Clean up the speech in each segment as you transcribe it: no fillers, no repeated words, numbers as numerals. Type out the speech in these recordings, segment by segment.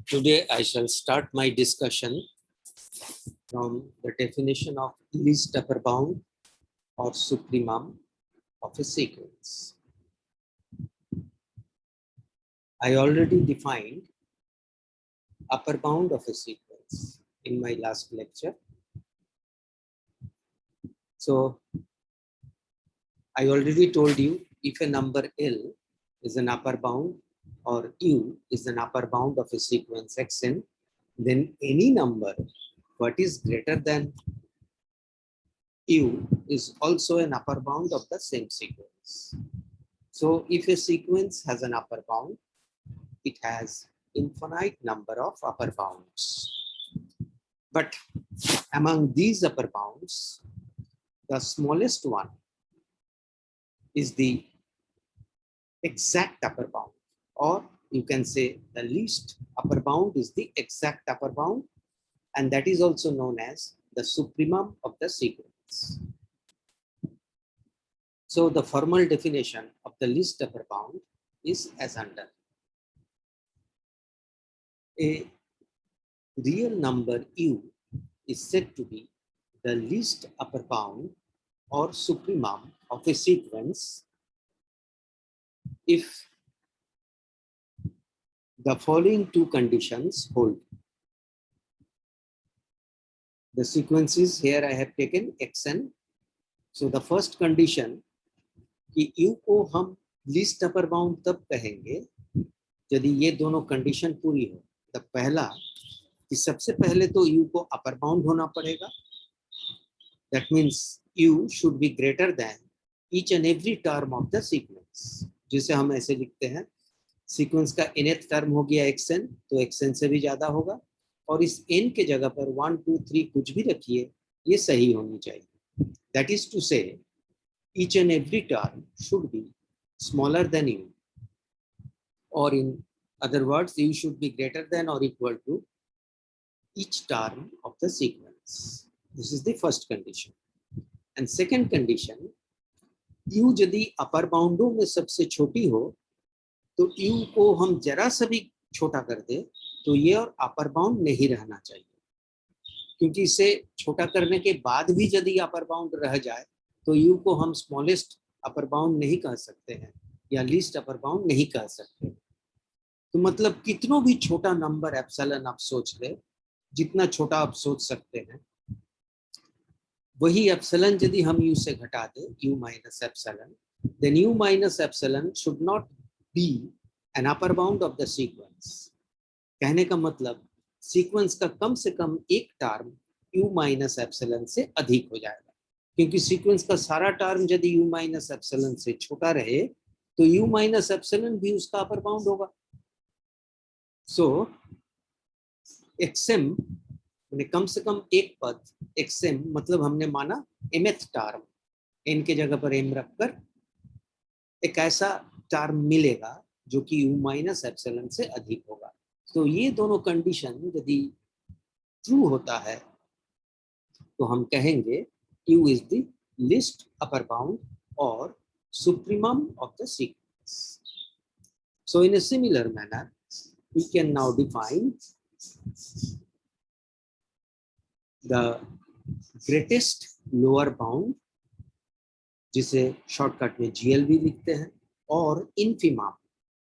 Today I shall start my discussion from the definition of least upper bound or supremum of a sequence. I already defined upper bound of a sequence in my last lecture. So I already told you if a number L is an upper bound or U is an upper bound of a sequence Xn, then any number what is greater than U is also an upper bound of the same sequence. So if a sequence has an upper bound, it has infinite number of upper bounds. But among these upper bounds, the smallest one is the exact upper bound, or you can say the least upper bound is the exact upper bound, and that is also known as the supremum of the sequence. So the formal definition of the least upper bound is as under. A real number U is said to be the least upper bound or supremum of a sequence if the following two conditions hold. The sequences here I have taken Xn. So the first condition कि U को हम least upper bound तब कहेंगे यदि ये दोनों condition पूरी हो। तो पहला कि सबसे पहले तो U को upper bound होना पड़ेगा. That means U should be greater than each and every term of the sequence. जिसे हम ऐसे लिखते हैं सीक्वेंस का nth टर्म हो गया xn, तो xn से भी ज्यादा होगा, और इस n के जगह पर 1, 2, 3 कुछ भी रखिए, ये सही होनी चाहिए. That is to say, each and every term should be smaller than U, or in other words, U should be greater than or equal to each term of the sequence. This is the first condition. And second condition, U यदि अपर बाउंडों में सबसे छोटी हो तो U को हम जरा सा भी छोटा कर दे तो ये और अपर बाउंड नहीं रहना चाहिए, क्योंकि इसे छोटा करने के बाद भी यदि अपर बाउंड रह जाए तो U को हम स्मॉलेस्ट अपर बाउंड नहीं कह सकते हैं या लीस्ट अपर बाउंड नहीं कह सकते. तो मतलब कितनों भी छोटा नंबर एप्सिलॉन आप सोच ले, जितना छोटा आप सोच सकते हैं, वही एप्सिलॉन यदि हम U से घटा दे, U minus epsilon, then U minus epsilon should not be an upper bound of the sequence. कहने का मतलब सीक्वेंस का कम से कम एक टर्म U minus epsilon से अधिक हो जाएगा, क्योंकि सीक्वेंस का सारा टर्म यदि U minus epsilon से छोटा रहे तो U minus epsilon भी उसका अपर बाउंड होगा. सो XM कम से कम एक पद XM मतलब हमने माना mth टर्म, n के जगह पर m रखकर एक ऐसा टर्म मिलेगा जो कि U माइनस एप्सिलॉन से अधिक होगा. तो ये दोनों कंडीशन यदि ट्रू होता है तो हम कहेंगे U is the least upper bound or supremum of the sequence. So in a similar manner, we can now define the greatest lower bound, जिसे शॉर्टकट में GL भी लिखते हैं, और infimum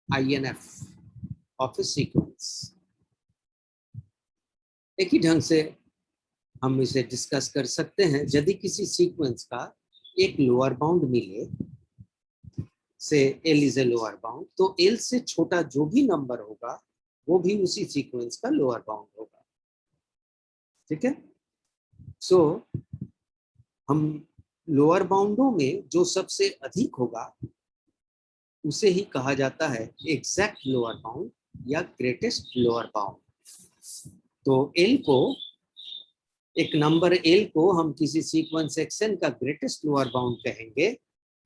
INF of a sequence. एक ही ढंग से हम इसे डिस्कस कर सकते हैं. यदि किसी सीक्वेंस का एक लोअर बाउंड मिले, से L is a lower bound, तो L से छोटा जो भी नंबर होगा वो भी उसी सीक्वेंस का लोअर बाउंड होगा. ठीक है. सो हम लोअर बाउंडों में जो सबसे अधिक होगा उसे ही कहा जाता है एग्जैक्ट लोअर बाउंड या ग्रेटेस्ट लोअर बाउंड. तो L को, एक नंबर L को हम किसी सीक्वेंस Xn का ग्रेटेस्ट लोअर बाउंड कहेंगे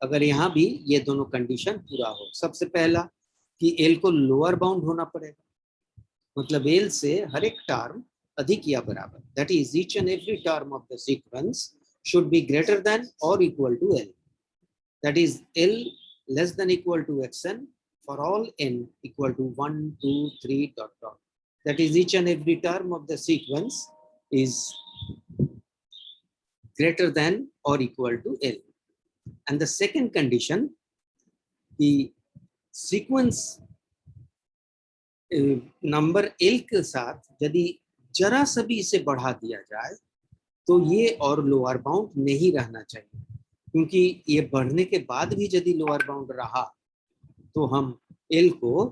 अगर यहाँ भी ये दोनों कंडीशन पूरा हो. सबसे पहला कि L को लोअर बाउंड होना पड़ेगा, मतलब L से हर एक टर्म अधिक या बराबर, that is each and every term of the sequence should be greater than or equal to L. That is L less than equal to Xn for all n equal to 1, 2, 3 dot dot. That is, each and every term of the sequence is greater than or equal to L. And the second condition, the sequence number L के साथ यदि जरा सा भी इसे बढ़ा दिया जाए तो ये और लोअर बाउंड नहीं रहना चाहिए, क्योंकि ये बढ़ने के बाद भी यदि लोअर बाउंड रहा तो हम L को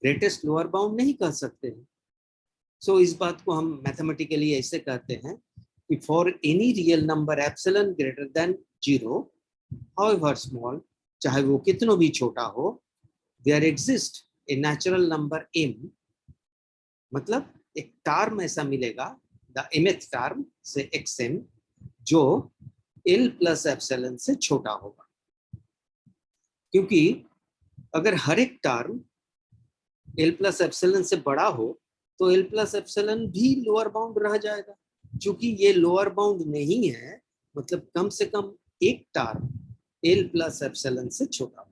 ग्रेटेस्ट लोअर बाउंड नहीं कह सकते हैं। सो इस बात को हम मैथमेटिकली ऐसे कहते हैं कि for any real number epsilon greater than 0, however small, चाहे वो कितना भी छोटा हो, there exist a natural number m, मतलब एक टर्म ऐसा मिलेगा, द mth टर्म से xm, जो l प्लस एप्सिलॉन से छोटा होगा। क्योंकि अगर हर एक टर्म l प्लस एप्सिलॉन से बड़ा हो तो l प्लस एप्सिलॉन भी लोअर बाउंड रह जाएगा। चूंकि ये लोअर बाउंड नहीं है, मतलब कम से कम एक टर्म l प्लस एप्सिलॉन से छोटा होगा।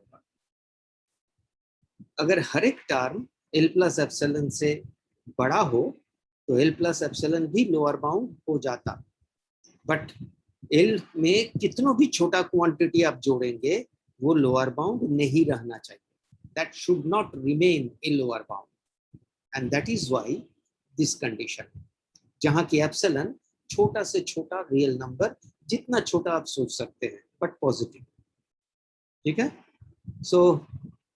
अगर हर एक टर्म l प्लस एप्सिलॉन से बड़ा हो तो l प्लस एप्सिलॉन भी लोअर बाउंड हो जाता, बट l में कितना भी छोटा क्वांटिटी आप जोड़ेंगे वो लोअर बाउंड नहीं रहना चाहिए। That should not remain a lower bound, and that is why this condition, जहां की एप्सिलॉन छोटा से छोटा रियल नंबर, जितना छोटा आप सोच सकते हैं, बट पॉजिटिव। ठीक है? So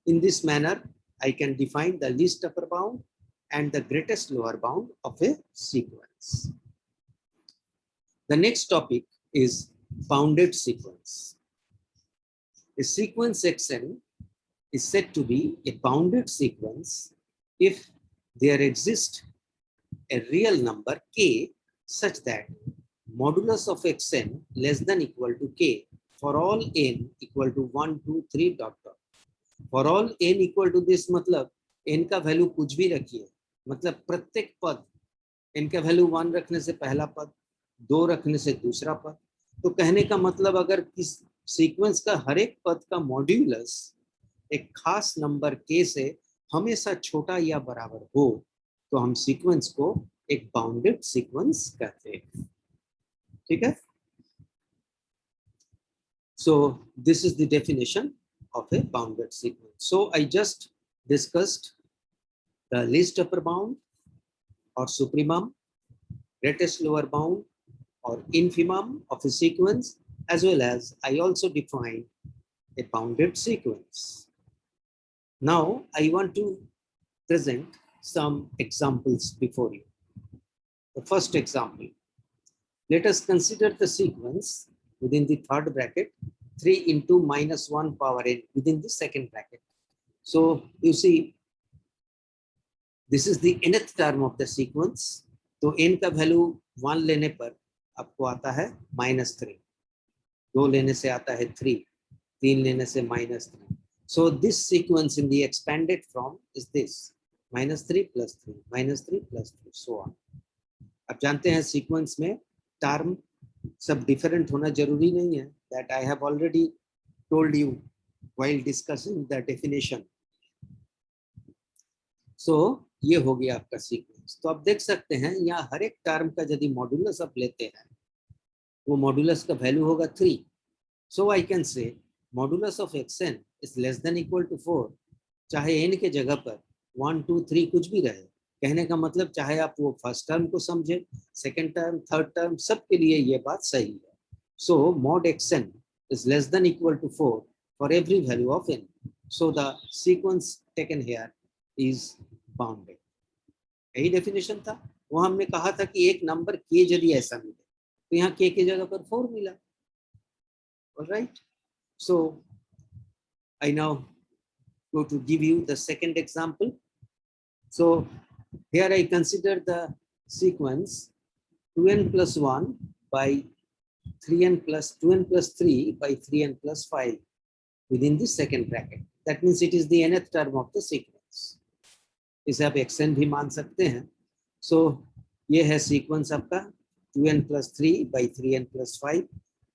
in this manner I can define the least upper bound and the greatest lower bound of a sequence. The next topic is bounded sequence. A sequence xn is said to be a bounded sequence if there exists a real number k such that modulus of xn less than equal to k for all n equal to 1, 2, 3 dot dot. For all n equal to this मतलब n का value कुछ भी रखिए, मतलब प्रत्येक पद n का value 1 रखने से पहला पद, 2 रखने से दूसरा पद। तो कहने का मतलब अगर किस सीक्वेंस का हर एक पद का मॉड्यूलस एक खास नंबर k से हमेशा छोटा या बराबर हो तो हम सीक्वेंस को एक बाउंडेड सीक्वेंस कहते हैं। ठीक है? So this is the definition of a bounded sequence. So I just discussed the least upper bound or supremum, greatest lower bound or infimum of a sequence, as well as I also defined a bounded sequence. Now I want to present some examples before you. The first example, let us consider the sequence within the third bracket 3 into minus 1 power n within the second bracket. So you see, this is the nth term of the sequence. तो n का value 1 लेने पर आपको आता है -3, 2 लेने से आता है 3, 3 लेने से -3. So this sequence in the expanded form is this -3 plus 3, -3 plus 3, so on. आप जानते हैं सीक्वेंस में टर्म सब डिफरेंट होना जरूरी नहीं है. That I have already told you while discussing the definition. So ये हो गया आपका सीक्वेंस. तो आप देख सकते हैं यहाँ हर एक टर्म का यदि मॉड्यूलस आप लेते हैं वो मॉड्यूलस का वैल्यू होगा 3. So I can say modulus of xn is less than equal to 4. चाहे n के जगह पर 1, 2, 3 कुछ भी रहे. कहने का मतलब चाहे आप वो फर्स्ट टर्म को समझे, सेकेंड टर्म, थर्ड टर्म, सबके लिए ये बात सही है. So mod xn is less than equal to 4 for every value of n. So the sequence taken here is bounded. यही डेफिनेशन था. वो हमने कहा था कि एक नंबर k यदि ऐसा मिले तो यहाँ k की जगह पर 4 मिला. Alright. So I now go to give you the second example. So here I consider the sequence 2n plus 1 by 3n plus 2n plus 3 by 3n plus 5 within the second bracket. That means it is the nth term of the sequence. इसे आप xn भी मान सकते हैं. So ये है sequence आपका 2n plus 3 by 3n plus 5.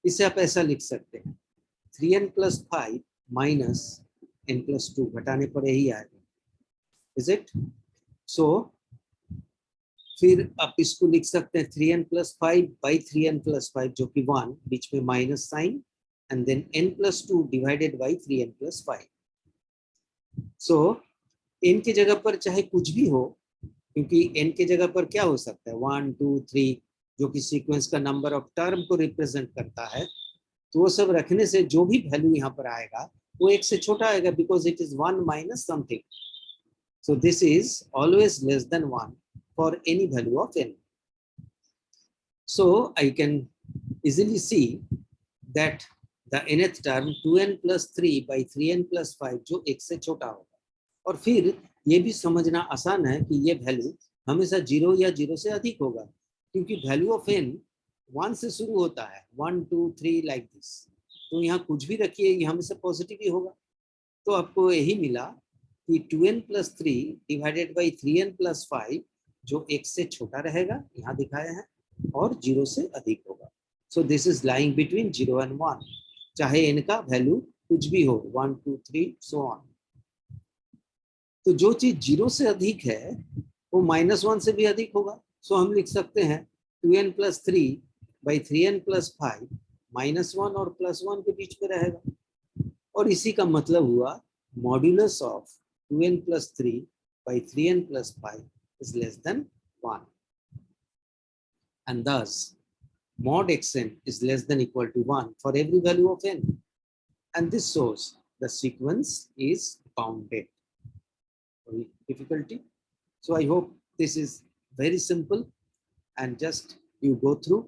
इसे आप ऐसा लिख सकते हैं 3n plus 5 minus n+2 घटाने पर यही आएगा, इज इट? सो फिर आप इसको लिख सकते हैं 3n+5 by 3n+5 जो कि 1, बीच में minus sign, and then n+2 divided by 3n+5. So n की जगह पर चाहे कुछ भी हो, क्योंकि n की जगह पर क्या हो सकता है 1 2 3 जो कि सीक्वेंस का नंबर ऑफ टर्म को रिप्रेजेंट करता है, तो वो सब रखने से जो भी वैल्यू यहाँ पर आएगा वो 1 से छोटा आएगा, because it is 1 minus something. So this is always less than 1 for any value of n. So I can easily see that the nth term 2n+3 by 3n+5 जो 1 से छोटा होगा. और फिर ये भी समझना आसान है कि ये वैल्यू हमेशा 0 या 0 से अधिक होगा, क्योंकि वैल्यू ऑफ n 1 से शुरू होता है, 1 2 3 लाइक दिस. तो यहाँ कुछ भी रखिए ये हमेशा पॉजिटिव ही होगा. तो आपको यही मिला कि 2n+3 डिवाइडेड बाई 3n+5 जो 1 से छोटा रहेगा, यहाँ दिखाया है, और 0 से अधिक होगा. So this is lying between 0 and 1, चाहे n का वैल्यू कुछ भी हो, 1 2 3 सो ऑन. तो जो चीज 0 से अधिक है वो -1 से भी अधिक होगा. सो हम लिख सकते हैं 2n+3 by 3n+5 -1 और +1 के बीच में रहेगा. और इसी का मतलब हुआ modulus of 2n+3 by 3n+5 is less than 1, and thus mod xn is less than equal to 1 for every value of n, and this shows the sequence is bounded. Difficulty? So I hope this is very simple, and just you go through,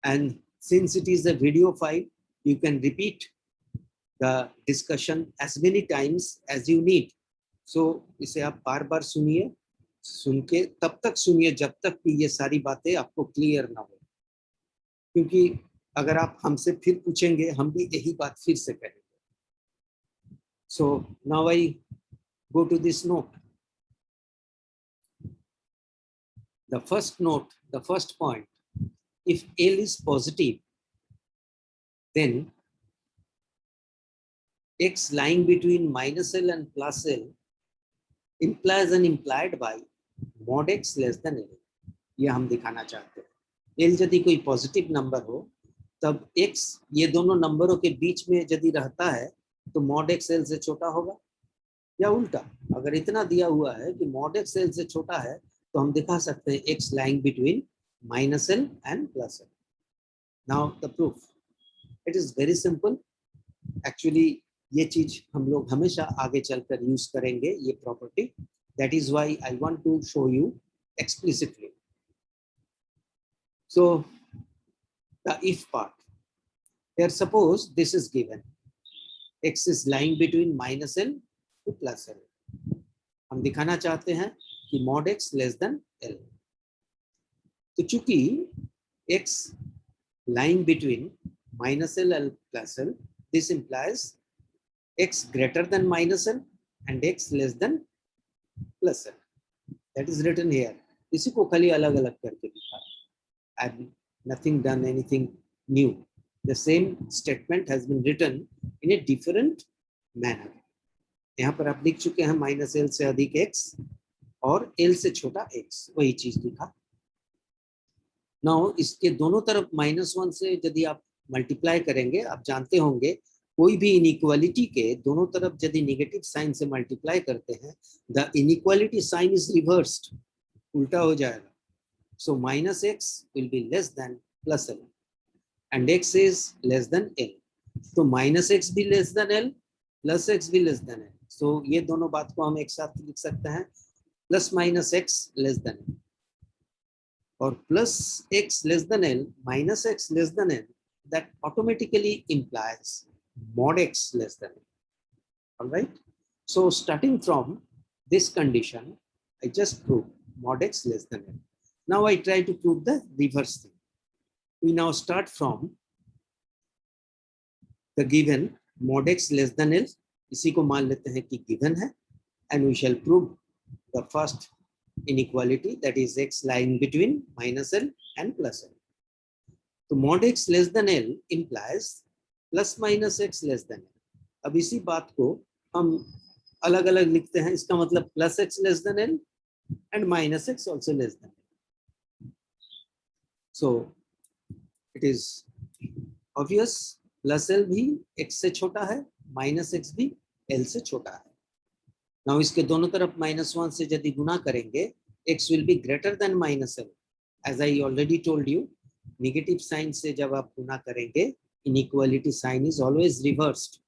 and since it is a video file, you can repeat the discussion as many times as you need. So इसे आप बार बार सुनिए, सुन के तब तक सुनिए जब तक कि ये सारी बातें आपको क्लियर ना हो, क्योंकि अगर आप हमसे फिर पूछेंगे हम भी यही बात फिर से करेंगे. So now I go to this note. The first note, the first point, if L is positive, then x lying between -L and +L implies an implied by mod x less than L. ये हम दिखाना चाहते हैं. L यदि कोई positive number हो तब x ये दोनों नंबरों के बीच में यदि रहता है तो mod x L से छोटा होगा, या उल्टा अगर इतना दिया हुआ है कि mod x L से छोटा है तो हम दिखा सकते हैं x lying between -L and +L. Now the proof, it is very simple. Actually ये चीज हम लोग हमेशा आगे चलकर यूज करेंगे ये property. That is why I want to show you explicitly. So the if part, here suppose this is given, x is lying between -L to +L. हम दिखाना चाहते हैं कि mod x less than L. तो चूंकि x lying between -L and +L, this implies x greater than -L and x less than +L. That is written here. इसी को खाली अलग अलग करके लिखा. I have nothing done anything new. The same statement has been written in a different manner. यहाँ पर आप लिख चुके हैं -L से अधिक x और L से छोटा x, वही चीज लिखा. नाउ इसके दोनों तरफ -1 से यदि आप मल्टीप्लाई करेंगे, आप जानते होंगे कोई भी इनइक्वालिटी के दोनों तरफ यदि नेगेटिव साइन से मल्टीप्लाई करते हैं, the inequality sign is reversed, उल्टा हो जाएगा. So -x will be less than +L and x is less than L. तो -x भी लेस देन L, +x भी लेस देन L. सो ये दोनों बात को हम एक साथ लिख सकते हैं, +-x लेस देन L और +x less than L -x less than L. That automatically implies mod x less than L. All right. So starting from this condition, I just proved mod x less than L. Now I try to prove the reverse thing. We now start from the given mod x less than L. इसी को मान लेते हैं कि given है, and we shall prove the first inequality, that is x lying between -L and +L. तो mod x less than L implies +-x less than L. अब इसी बात को हम अलग अलग लिखते हैं, इसका मतलब plus x less than L and minus x also less than L. So it is obvious plus L भी एक्स से छोटा है, माइनस एक्स भी एल से छोटा है. नाउ इसके दोनों तरफ -1 से यदि गुना करेंगे, x will be greater than -l. As I already told you, negative sign से जब आप गुना करेंगे, inequality sign is always reversed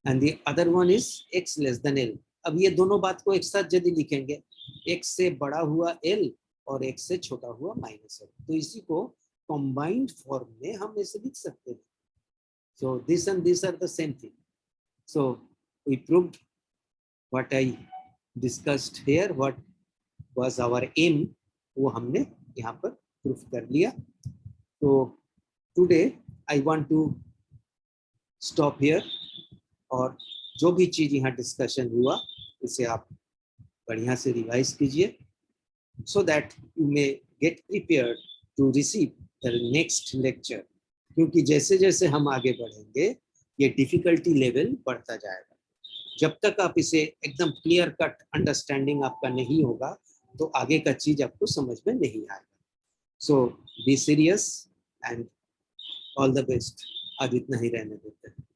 and the other one is x less than l. अब ये दोनों बात को एक साथ यदि लिखेंगे, x से बड़ा हुआ l और x से छोटा हुआ -l, तो इसी को कंबाइंड फॉर्म में हम ऐसे लिख सकते हैं. So this and this are the same thing. So we proved what I discussed here, what was our aim, वो हमने यहाँ पर प्रूफ कर लिया. तो today I want to stop here, और जो भी चीज यहाँ डिस्कशन हुआ इसे आप बढ़िया से रिवाइज कीजिए, so that you may get prepared to receive the next lecture. क्योंकि जैसे जैसे हम आगे बढ़ेंगे ये डिफिकल्टी लेवल बढ़ता जाएगा. जब तक आप इसे एकदम क्लियर कट अंडरस्टैंडिंग आपका नहीं होगा तो आगे का चीज आपको समझ में नहीं आएगा. So be serious and all the best. आज इतना ही रहने देते हैं.